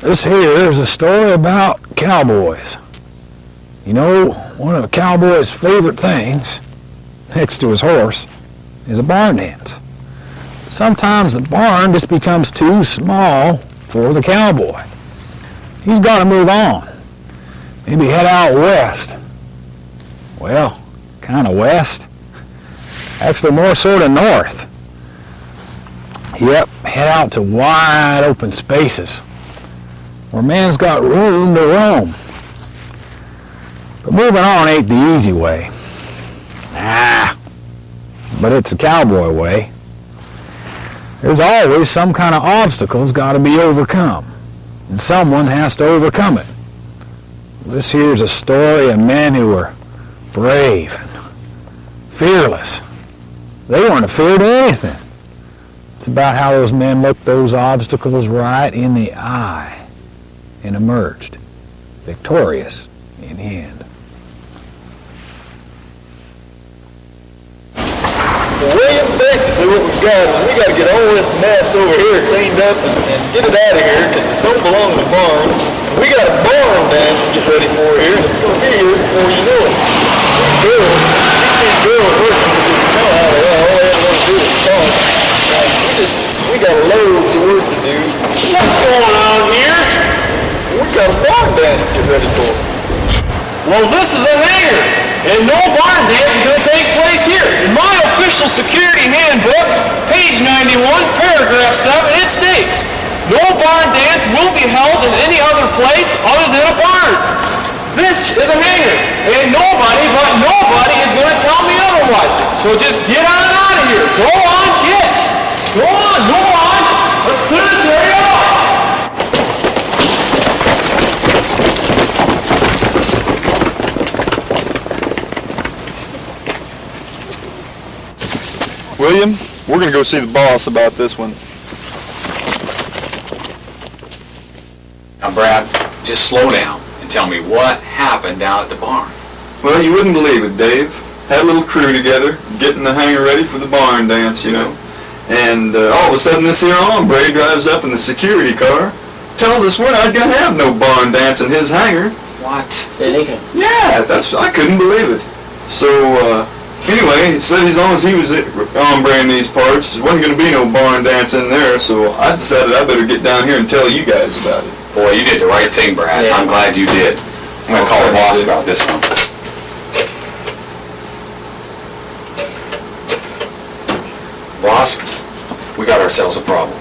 This here is a story about cowboys. You know, one of a cowboy's favorite things, next to his horse, is a barn dance. Sometimes the barn just becomes too small for the cowboy. He's got to move on. Maybe head out west. Well, kind of west. Actually, more sort of north. Yep, head out to wide open spaces where man's got room to roam. But moving on ain't the easy way. But it's the cowboy way. There's always some kind of obstacle's got to be overcome, and someone has to overcome it. This here's a story of men who were brave and fearless. They weren't afraid of anything. It's about how those men looked those obstacles right in the eye and emerged victorious in the end. William, basically what we've got is we got to get all this mess over here cleaned up and get it out of here because it don't belong in the barn. And we got a barn dance to get ready for here, and it's going to be here before you know it. These girls working to do the hell out of that. All they ever want to do is talk. We got a load of work to do. What's going on here? We got a barn dance to get ready for. Well, this is a hangar, and no barn dance is going to take place here. In my official security handbook, page 91, paragraph 7, it states, no barn dance will be held in any other place other than a barn. This is a hangar, and nobody is going to tell me otherwise. So just get on out of here. Go on, kids. Go on. Let's clear this area up. William, we're going to go see the boss about this one. Now, Brad, just slow down and tell me what happened down at the barn. Well, you wouldn't believe it, Dave. Had a little crew together, getting the hangar ready for the barn dance, you know. And all of a sudden this here hombre drives up in the security car, tells us we're not going to have no barn dance in his hangar. What? Yeah, I couldn't believe it. So, anyway, he said as long as he was hombre in these parts, there wasn't going to be no barn dance in there, so I decided I better get down here and tell you guys about it. Boy, you did the right thing, Brad. Yeah. I'm glad you did. I'm going to call the boss about this one. Boss, we got ourselves a problem.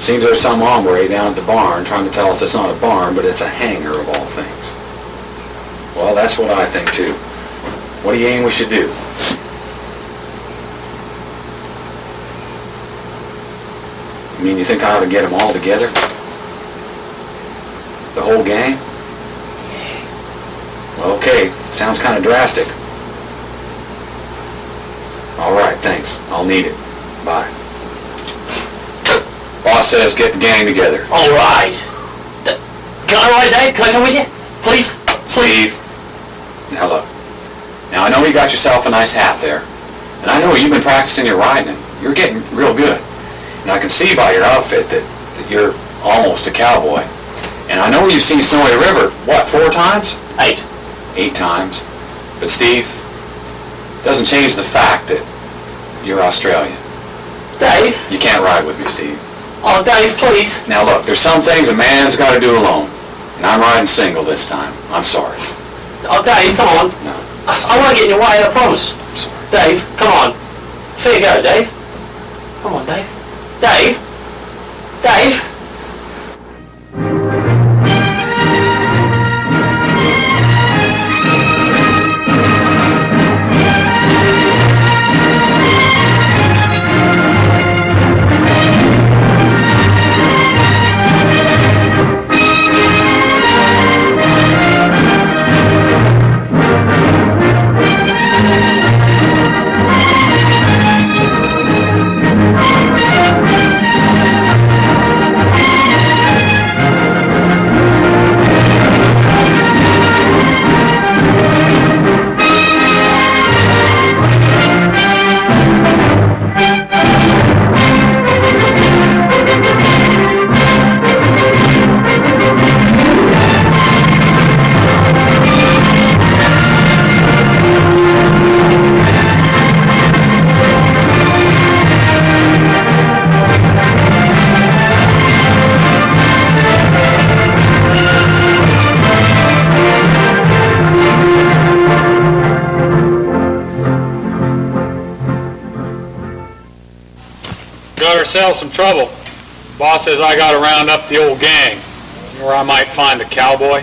Seems there's some hombre down at the barn trying to tell us it's not a barn, but it's a hangar of all things. Well, that's what I think, too. What do you aim we should do? You mean you think I ought to get them all together? The whole gang? Well, okay. Sounds kind of drastic. All right, thanks. I'll need it. Bye. Boss says get the gang together. All right. Can I ride, Dave? Can I come with you? Please? Steve. Now look. Now I know you got yourself a nice hat there. And I know you've been practicing your riding. You're getting real good. And I can see by your outfit that you're almost a cowboy. And I know you've seen Snowy River, what, 4 times? 8. 8 times. But Steve, doesn't change the fact that you're Australian. Dave? You can't ride with me, Steve. Oh, Dave, please. Now look, there's some things a man's got to do alone. And I'm riding single this time. I'm sorry. Oh, Dave, come on. No. I won't get in your way, I promise. I'm sorry. Dave, come on. Fair go, Dave. Come on, Dave. Dave? Dave? ourselves some trouble. Boss says I gotta round up the old gang, where I might find a cowboy.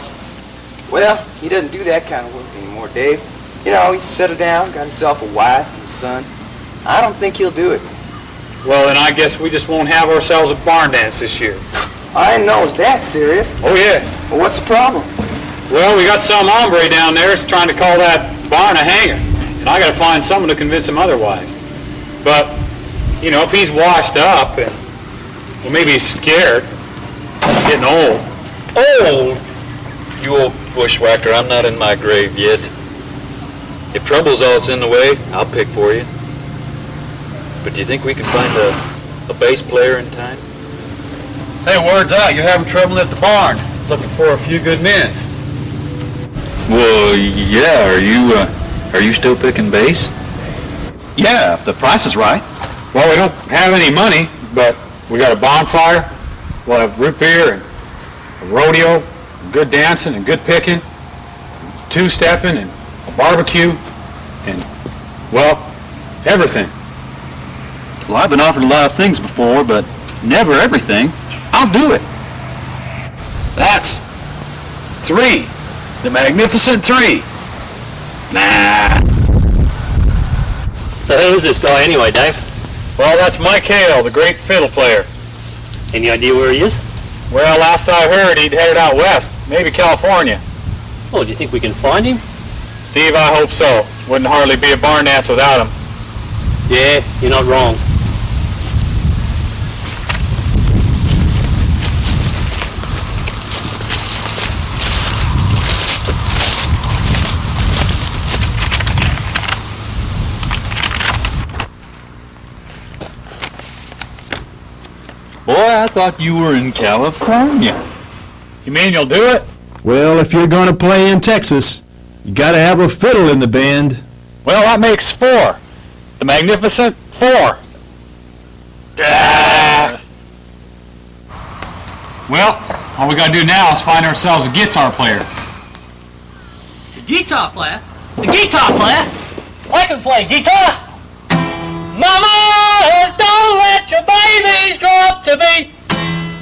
Well, he doesn't do that kind of work anymore, Dave. You know, he's settled down, got himself a wife and a son. I don't think he'll do it. Well, then I guess we just won't have ourselves a barn dance this year. I didn't know it was that serious. Oh, yeah. Well, what's the problem? Well, we got some hombre down there that's trying to call that barn a hangar, and I gotta find someone to convince him otherwise. But, you know, if he's washed up and, well, maybe he's scared, getting old. Old? You old bushwhacker, I'm not in my grave yet. If trouble's all that's in the way, I'll pick for you. But do you think we can find a bass player in time? Hey, word's out. You're having trouble at the barn. Looking for a few good men. Well, yeah, are you still picking bass? Yeah, if the price is right. Well, we don't have any money, but we got a bonfire. We'll have root beer and a rodeo, and good dancing and good picking, two-stepping and a barbecue, and, well, everything. Well, I've been offered a lot of things before, but never everything. I'll do it. That's 3. The Magnificent 3. Nah. So who's this guy anyway, Dave? Well, that's Mike Hale, the great fiddle player. Any idea where he is? Well, last I heard, he'd headed out west, maybe California. Oh, do you think we can find him? Steve, I hope so. Wouldn't hardly be a barn dance without him. Yeah, you're not wrong. Boy, I thought you were in California. You mean you'll do it? Well, if you're going to play in Texas, you got to have a fiddle in the band. Well, that makes 4. The Magnificent 4. Well, all we gotta do now is find ourselves a guitar player. The guitar player? The guitar player? I can play guitar! Mama, don't let your babies grow up to be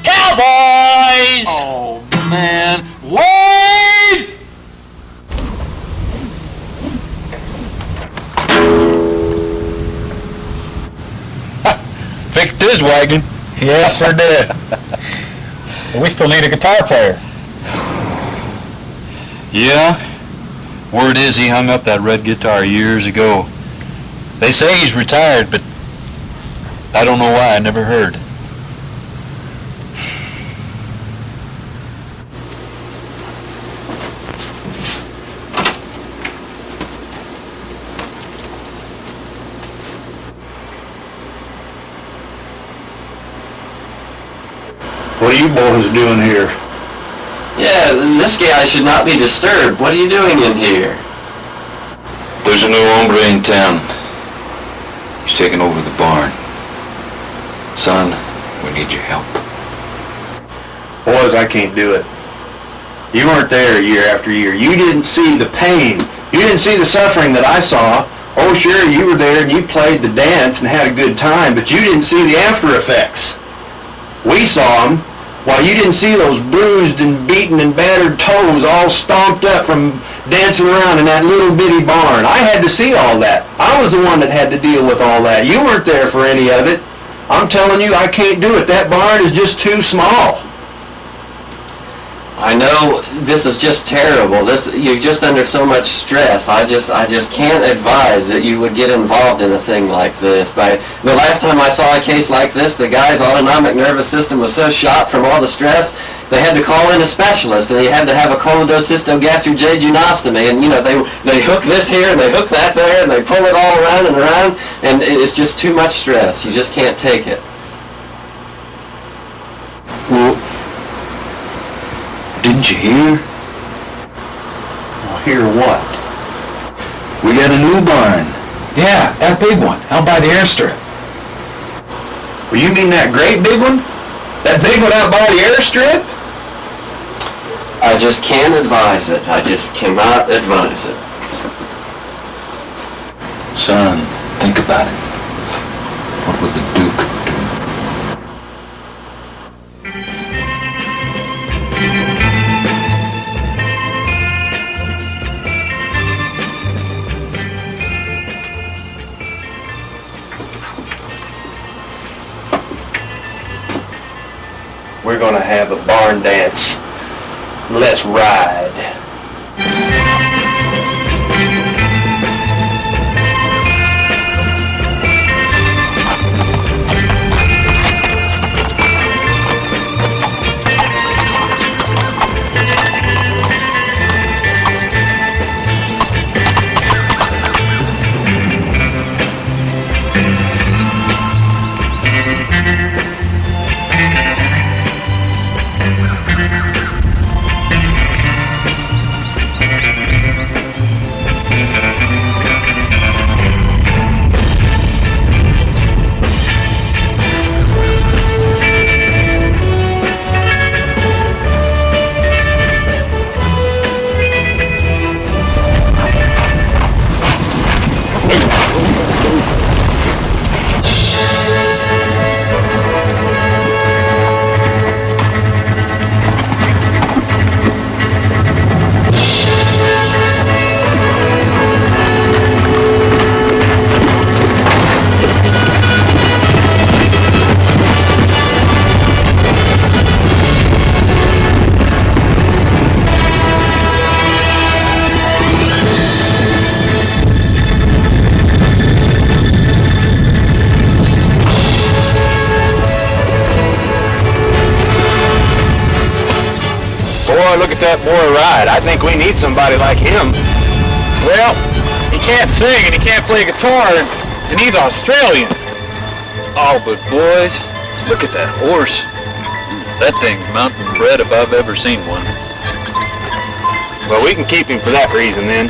cowboys! Oh, man. Wade! Fixed his wagon. Yes, sir did. But we still need a guitar player. Yeah. Word is he hung up that red guitar years ago. They say he's retired, but I don't know why. I never heard. What are you boys doing here? Yeah, this guy should not be disturbed. What are you doing in here? There's a new hombre in town. He's taking over the barn. Son, we need your help. Boys, I can't do it. You weren't there year after year. You didn't see the pain. You didn't see the suffering that I saw. Oh, sure, you were there and you played the dance and had a good time, but you didn't see the after effects. We saw them. While you didn't see those bruised and beaten and battered toes all stomped up from dancing around in that little bitty barn. I had to see all that. I was the one that had to deal with all that. You weren't there for any of it. I'm telling you, I can't do it. That barn is just too small. I know this is just terrible. You're just under so much stress. I just can't advise that you would get involved in a thing like this. But the last time I saw a case like this, the guy's autonomic nervous system was so shot from all the stress, they had to call in a specialist, and he had to have a choledocystogastrojejunectomy. And you know, they hook this here and they hook that there and they pull it all around and around, and it's just too much stress. You just can't take it. Well, didn't you hear? Well, hear what? We got a new barn. Yeah, that big one, out by the airstrip. Well, you mean that great big one? That big one out by the airstrip? I just can't advise it. I just cannot advise it. Son, think about it. What would the Duke do? we're gonna have a barn dance. Let's ride. Boy, look at that boy ride. I think we need somebody like him. Well, he can't sing and he can't play guitar, and he's Australian. Oh, but boys, look at that horse. That thing's mountain bred if I've ever seen one. Well, we can keep him for that reason then.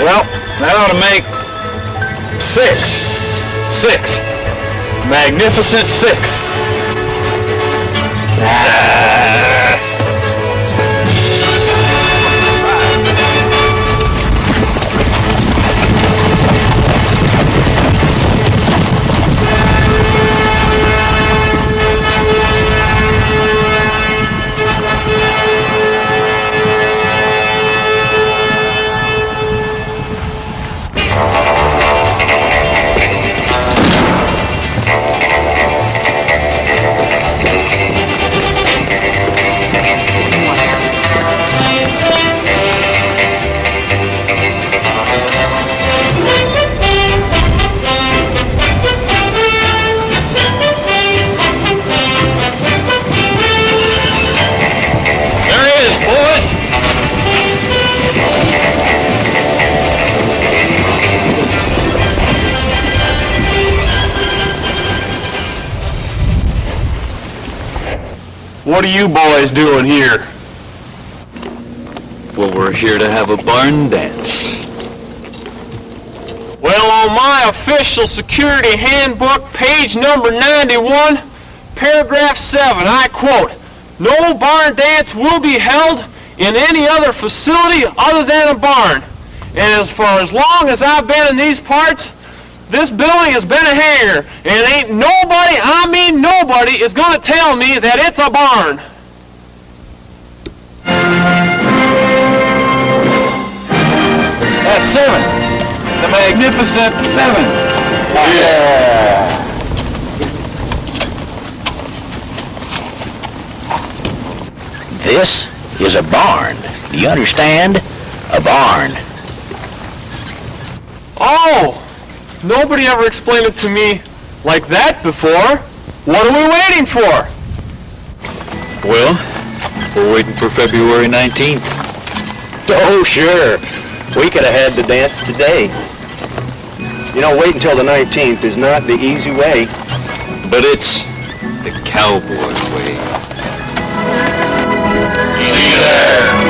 Well, that ought to make 6. 6. Magnificent 6. What are you boys doing here? Well, we're here to have a barn dance. Well, on my official security handbook, page number 91, paragraph 7, I quote, "No barn dance will be held in any other facility other than a barn. And as far as long as I've been in these parts, this building has been a hangar, and ain't nobody, I mean nobody, is going to tell me that it's a barn." That's 7. The magnificent 7. Yeah. This is a barn. Do you understand? A barn. Oh, nobody ever explained it to me like that before. What are we waiting for? Well, we're waiting for February 19th. Oh, sure. We could have had the dance today. You know, wait until the 19th is not the easy way. But it's the cowboy way. See you there.